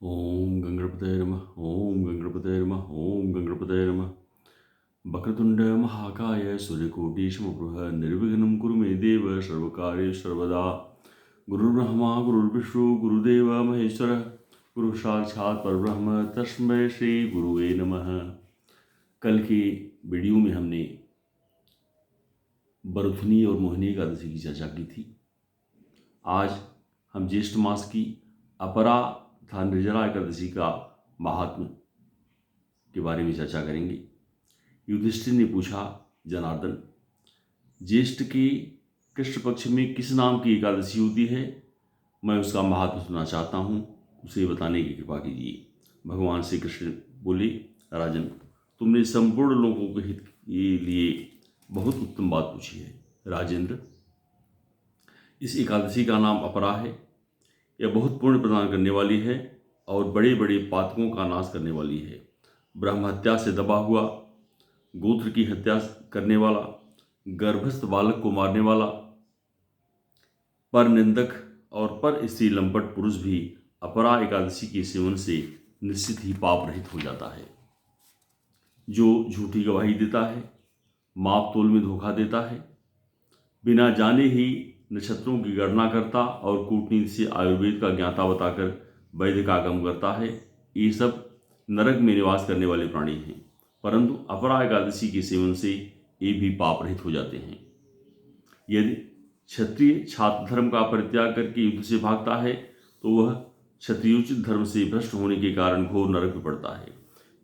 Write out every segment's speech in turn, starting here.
ओम गंगणपतये नमः। ओम गंगणपतये नमः। ओम गंगणपतये नमः। वक्रतुंड महाकाय सूर्यकोटि समप्रभ निर्विघ्नं कुरु मे देव सर्वकार्येषु सर्वदा। गुरुर्ब्रह्मा गुरुर्विष्णु गुरुदेव महेश्वर गुरु साक्षात् परब्रह्म तस्मै श्री गुरुवे नमः। कल की वीडियो में हमने बरथुनी और मोहिनी एकादशी की चर्चा की थी। आज हम ज्येष्ठ मास की अपरा तथा निर्जला एकादशी का महात्म्य के बारे में चर्चा करेंगे। युधिष्ठिर ने पूछा, जनार्दन, ज्येष्ठ के कृष्ण पक्ष में किस नाम की एकादशी होती है? मैं उसका महात्म्य सुनना चाहता हूँ, उसे बताने की कृपा कीजिए। भगवान श्री कृष्ण बोले, राजन, तुमने संपूर्ण लोगों के हित के लिए बहुत उत्तम बात पूछी है। राजेंद्र, इस एकादशी का नाम अपरा है। यह बहुत पुण्य प्रदान करने वाली है और बड़े बड़े पातकों का नाश करने वाली है। ब्रह्म हत्या से दबा हुआ, गोत्र की हत्या करने वाला, गर्भस्थ बालक को मारने वाला, पर निंदक और पर स्त्री लंपट पुरुष भी अपरा एकादशी के सेवन से निश्चित ही पाप रहित हो जाता है। जो झूठी गवाही देता है, माप तोल में धोखा देता है, बिना जाने ही नक्षत्रों की गणना करता और कूटनीति से आयुर्वेद का ज्ञाता बताकर वैद्य का आगम करता है, ये सब नरक में निवास करने वाले प्राणी हैं। परंतु अपरा एकादशी के सेवन से ये भी पाप रहित हो जाते हैं। यदि क्षत्रिय छात्र धर्म का परित्याग करके युद्ध से भागता है तो वह क्षत्रियोचित धर्म से भ्रष्ट होने के कारण घोर नरक में पड़ता है।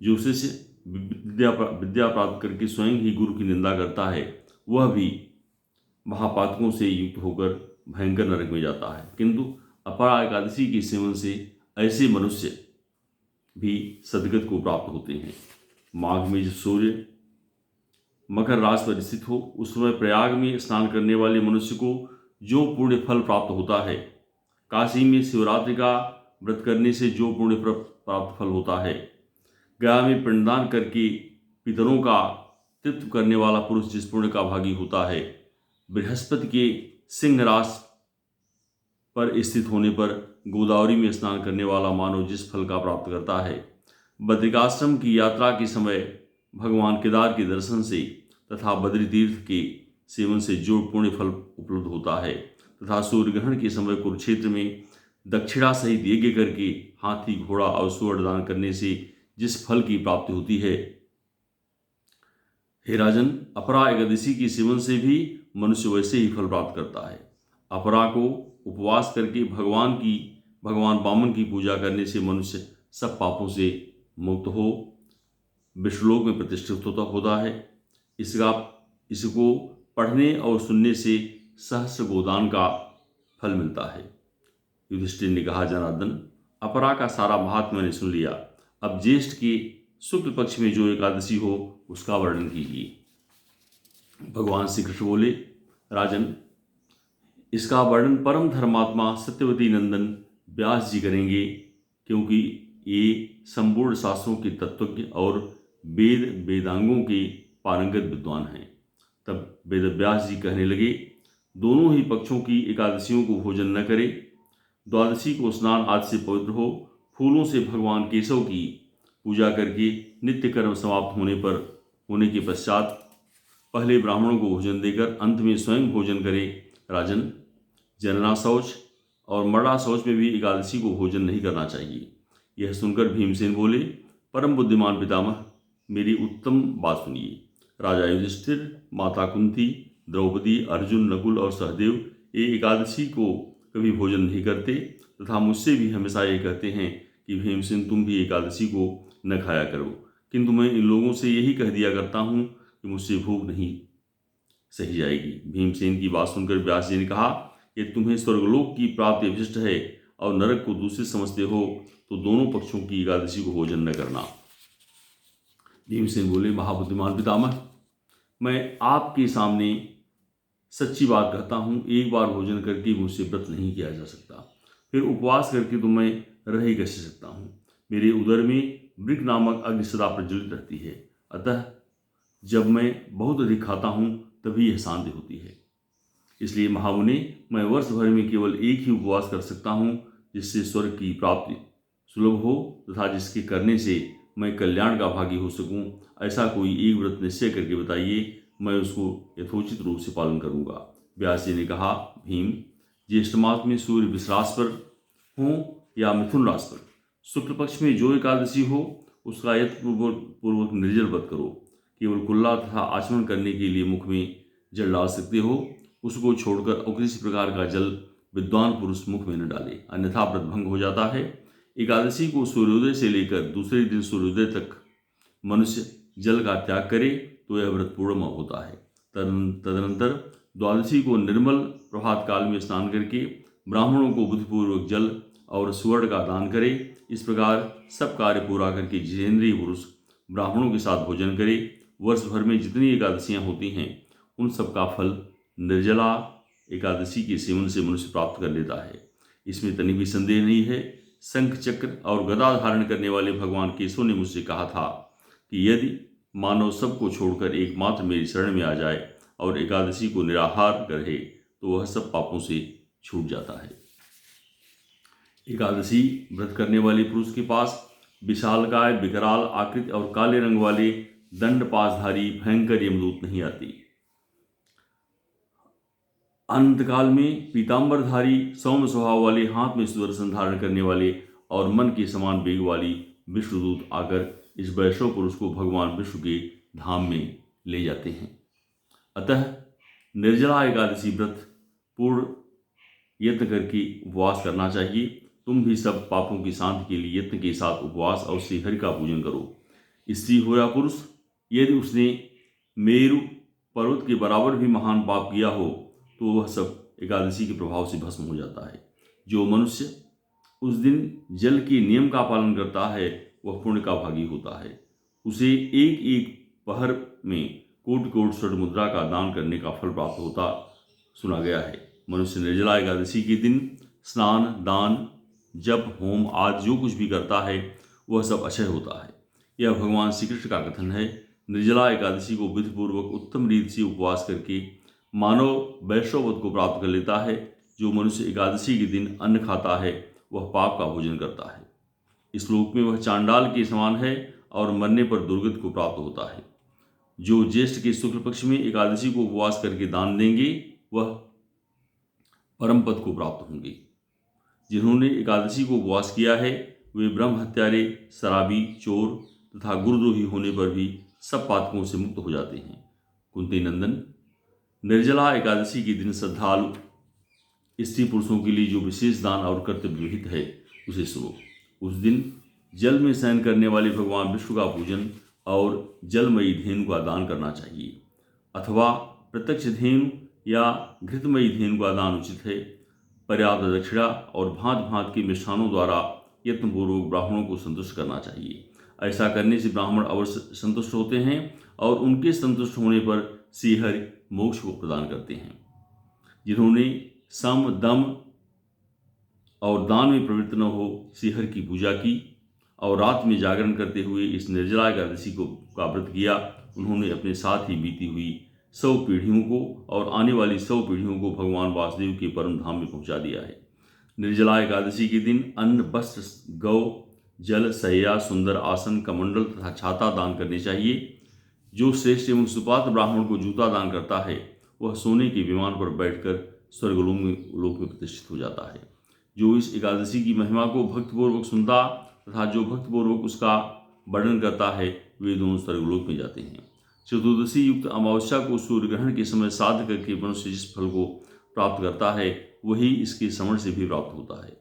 जो शिष्य विद्या प्राप्त करके स्वयं ही गुरु की निंदा करता है, वह भी महापातकों से युक्त होकर भयंकर नरक में जाता है। किंतु अपरा एकादशी के सेवन से ऐसे मनुष्य भी सदगत को प्राप्त होते हैं। माघ में जब सूर्य मकर राशि पर स्थित हो, उस समय प्रयाग में स्नान करने वाले मनुष्य को जो पुण्य फल प्राप्त होता है, काशी में शिवरात्रि का व्रत करने से जो पुण्य प्राप्त फल होता है, गया में पिंडदान करके पितरों का तृप्त करने वाला पुरुष जिस पुण्य का भागी होता है, बृहस्पति के सिंह राशि पर स्थित होने पर गोदावरी में स्नान करने वाला मानव जिस फल का प्राप्त करता है, बद्रिकाश्रम की यात्रा के समय भगवान केदार के दर्शन से तथा बद्री तीर्थ के सेवन से जो पुण्य फल उपलब्ध होता है, तथा सूर्य ग्रहण के समय कुरुक्षेत्र में दक्षिणा सहित यज्ञ करके हाथी घोड़ा और स्वर्ण दान करने से जिस फल की प्राप्ति होती है, हे राजन, अपरा एकादशी के सेवन से भी मनुष्य वैसे ही फल प्राप्त करता है। अपरा को उपवास करके भगवान वामन की पूजा करने से मनुष्य सब पापों से मुक्त हो विष्णुलोक में प्रतिष्ठित होता है। इसको पढ़ने और सुनने से सहस्र गोदान का फल मिलता है। युधिष्ठिर ने कहा, जनार्दन, अपरा का सारा महात्म्य मैंने सुन लिया। अब ज्येष्ठ की शुक्ल पक्ष में जो एकादशी हो उसका वर्णन कीजिए। भगवान श्री कृष्ण बोले, राजन, इसका वर्णन परम धर्मात्मा सत्यवती नंदन व्यास जी करेंगे, क्योंकि ये संपूर्ण शास्त्रों के तत्वज्ञ और वेदांगों के पारंगत विद्वान हैं। तब वेद व्यास जी कहने लगे, दोनों ही पक्षों की एकादशियों को भोजन न करे। द्वादशी को स्नान आदि से पवित्र हो, फूलों से भगवान केशव की पूजा करके नित्य कर्म समाप्त होने के पश्चात पहले ब्राह्मणों को भोजन देकर अंत में स्वयं भोजन करे। राजन, जनना शौच और मरणा शौच में भी एकादशी को भोजन नहीं करना चाहिए। यह सुनकर भीमसेन बोले, परम बुद्धिमान पितामह, मेरी उत्तम बात सुनिए। राजा युधिष्ठिर, माता कुंती, द्रौपदी, अर्जुन, नकुल और सहदेव ये एकादशी को कभी भोजन नहीं करते तथा मुझसे भी हमेशा ये कहते हैं कि भीमसेन, तुम भी एकादशी को न खाया करो। किंतु मैं इन लोगों से यही कह दिया करता हूँ कि मुझसे भूख नहीं सही जाएगी। भीमसेन की बात सुनकर व्यास जी ने कहा कि तुम्हें स्वर्गलोक की प्राप्ति अभिष्ट है और नरक को दूषित समझते हो, तो दोनों पक्षों की एकादशी को भोजन न करना। भीमसेन बोले, महाबुद्धिमान पितामह, मैं आपके सामने सच्ची बात कहता हूँ, एक बार भोजन करके मुझसे व्रत नहीं किया जा सकता, फिर उपवास करके तो मैं रह ही कैसे सकता हूँ। मेरे उदर में मृग नामक अग्नि सदा प्रज्वलित रहती है, अतः जब मैं बहुत अधिक खाता हूँ तभी यह शांति होती है। इसलिए महामुनि, मैं वर्ष भर में केवल एक ही उपवास कर सकता हूँ, जिससे स्वर्ग की प्राप्ति सुलभ हो तथा जिसके करने से मैं कल्याण का भागी हो सकूं, ऐसा कोई एक व्रत निश्चय करके बताइए, मैं उसको यथोचित रूप से पालन करूंगा। व्यास जी ने कहा, भीम, ज्येष्ठ मास में सूर्य विश्रास पर हो या मिथुन राशि पर, शुक्ल पक्ष में जो एकादशी हो उसका यत्नपूर्वक निर्जल व्रत करो। केवल कुल्ला तथा आचमन करने के लिए मुख में जल डाल सकते हो, उसको छोड़कर और किसी प्रकार का जल विद्वान पुरुष मुख में न डाले, अन्यथा व्रत भंग हो जाता है। एकादशी को सूर्योदय से लेकर दूसरे दिन सूर्योदय तक मनुष्य जल का त्याग करे तो यह व्रत पूर्ण होता है। तदनंतर द्वादशी को निर्मल प्रभात काल में स्नान करके ब्राह्मणों को बुद्धिपूर्वक जल और सुवर्ण का दान करे। इस प्रकार सब कार्य पूरा करके जितेंद्रिय पुरुष ब्राह्मणों के साथ भोजन करे। वर्ष भर में जितनी एकादशियाँ होती हैं उन सब का फल निर्जला एकादशी के सेवन से मनुष्य प्राप्त कर लेता है। इसमें तनिक भी संदेह नहीं है। शंख चक्र और गदा धारण करने वाले भगवान केशव ने मुझसे कहा था कि यदि मानव सबको छोड़कर एकमात्र मेरी शरण में आ जाए और एकादशी को निराहार करे तो वह सब पापों से छूट जाता है। एकादशी व्रत करने वाले पुरुष के पास विशालकाय, विकराल आकृति और काले रंग वाले दंड पासधारी भयंकर यमदूत नहीं आती। अंतकाल में पीताम्बरधारी सौम्य स्वभाव वाले, हाथ में सुदर्शन धारण करने वाले और मन के समान वेग वाली विष्णुदूत आकर इस वैष्णव पुरुष को भगवान विष्णु के धाम में ले जाते हैं। अतः निर्जला एकादशी व्रत पूर्ण यत्न करके उपवास करना चाहिए। तुम भी सब पापों की शांति के लिए यत्न के साथ उपवास और श्री हरि का पूजन करो। स्त्री हो या पुरुष, यदि उसने मेरु पर्वत के बराबर भी महान पाप किया हो तो वह सब एकादशी के प्रभाव से भस्म हो जाता है। जो मनुष्य उस दिन जल के नियम का पालन करता है वह पुण्य का भागी होता है। उसे एक एक पहर में कोटि कोटि स्वर्ण मुद्रा का दान करने का फल प्राप्त होता सुना गया है। मनुष्य निर्जला एकादशी के दिन स्नान, दान, जप, होम आदि जो कुछ भी करता है वह सब अक्षय होता है। यह भगवान श्री कृष्ण का कथन है। निर्जला एकादशी को विधिपूर्वक उत्तम रीति से उपवास करके मानव वैष्णवपद को प्राप्त कर लेता है। जो मनुष्य एकादशी के दिन अन्न खाता है वह पाप का भोजन करता है। इस श्लोक में वह चांडाल के समान है और मरने पर दुर्गति को प्राप्त होता है। जो ज्येष्ठ के शुक्ल पक्ष में एकादशी को उपवास करके दान देंगे वह परम पद को प्राप्त होंगे। जिन्होंने एकादशी को उपवास किया है वे ब्रह्म हत्यारे, शराबी, चोर तथा गुरुद्रोही होने पर भी सब पातकों से मुक्त हो जाते हैं। कुंती नंदन, निर्जला एकादशी के दिन श्रद्धालु स्त्री पुरुषों के लिए जो विशेष दान और कर्तव्य विहित है उसे सुनो। उस दिन जल में शयन करने वाले भगवान विष्णु का पूजन और जलमयी धेनु का दान करना चाहिए, अथवा प्रत्यक्ष धेनु या घृतमयी धेनु का दान उचित है। पर्याप्त दक्षिणा और भांत भांत के मिष्ठानों द्वारा यत्नपूर्वक ब्राह्मणों को संतुष्ट करना चाहिए। ऐसा करने से ब्राह्मण अवश्य संतुष्ट होते हैं और उनके संतुष्ट होने पर श्रीहरि मोक्ष को प्रदान करते हैं। जिन्होंने सम, दम और दान में प्रवृत्त न हो श्रीहरि की पूजा की और रात में जागरण करते हुए इस निर्जला एकादशी का व्रत किया, उन्होंने अपने साथ ही बीती हुई 100 पीढ़ियों को और आने वाली 100 पीढ़ियों को भगवान वासुदेव के परम धाम में पहुंचा दिया है। निर्जला एकादशी के दिन अन्न, वस्त्र, गौ, जल, शैया, सुंदर आसन, कमंडल तथा छाता दान करने चाहिए। जो श्रेष्ठ एवं सुपात्र ब्राह्मण को जूता दान करता है वह सोने के विमान पर बैठकर स्वर्गलोक में प्रतिष्ठित हो जाता है। जो इस एकादशी की महिमा को भक्तिपूर्वक सुनता तथा जो भक्तिपूर्वक उसका वर्णन करता है वे दोनों स्वर्गलोक में जाते हैं। चतुर्दशी युक्त अमावस्या को सूर्य ग्रहण के समय श्राद्ध करके मनुष्य जिस फल को प्राप्त करता है वही इसके श्रवण से भी प्राप्त होता है।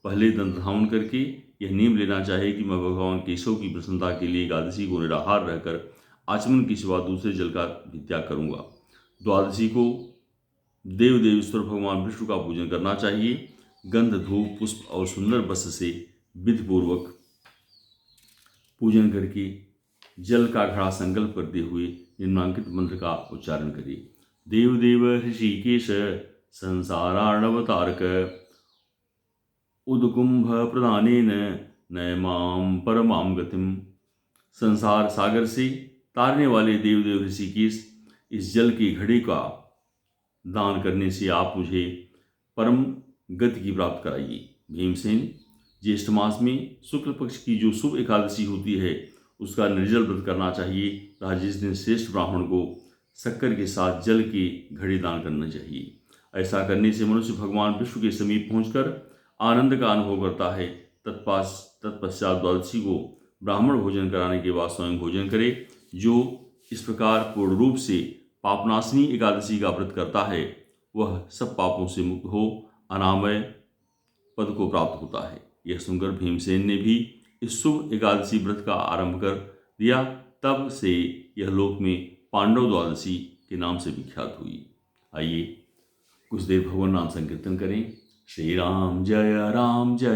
पहले दंत धावन करके यह नियम लेना चाहिए कि मैं भगवान केशव की प्रसन्नता के लिए एकादशी को निराहार रहकर आचमन के सिवा दूसरे जल का भी त्याग करूँगा। द्वादशी को देव देवेश्वर भगवान विष्णु का पूजन करना चाहिए। गंध, धूप, पुष्प और सुंदर वस्त्र से विधिपूर्वक पूजन करके जल का घड़ा संकल्प करते हुए निम्नांकित मंत्र का उच्चारण करिए। देव देव ऋषिकेश संसारार्णवतारक उदकुंभ प्रदानेन नयमां परमां गतिम। संसार सागर से तारने वाले देवदेव ऋषिकेश, इस जल की घड़ी का दान करने से आप मुझे परम गति की प्राप्त कराइए। भीमसेन, ज्येष्ठ मास में शुक्ल पक्ष की जो शुभ एकादशी होती है उसका निर्जल व्रत करना चाहिए तथा जिस दिन श्रेष्ठ ब्राह्मण को शक्कर के साथ जल की घड़ी दान करना चाहिए। ऐसा करने से मनुष्य भगवान विष्णु के समीप पहुंचकर आनंद का अनुभव करता है। तत्पश्चात द्वादशी को ब्राह्मण भोजन कराने के बाद स्वयं भोजन करे। जो इस प्रकार पूर्ण रूप से पापनाशिनी एकादशी का व्रत करता है वह सब पापों से मुक्त हो अनामय पद को प्राप्त होता है। यह सुनकर भीमसेन ने भी इस शुभ एकादशी व्रत का आरंभ कर दिया। तब से यह लोक में पांडव द्वादशी के नाम से विख्यात हुई। आइए कुछ देर भगवान नाम संकीर्तन करें। श्री राम जय जय राम, श्री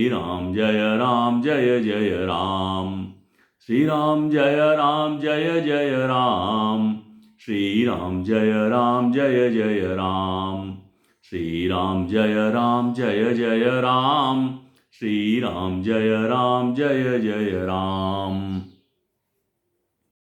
राम जय जय राम, श्री राम जय जय राम, श्री राम जय जय राम, श्री राम जय जय राम, श्री राम जय जय राम।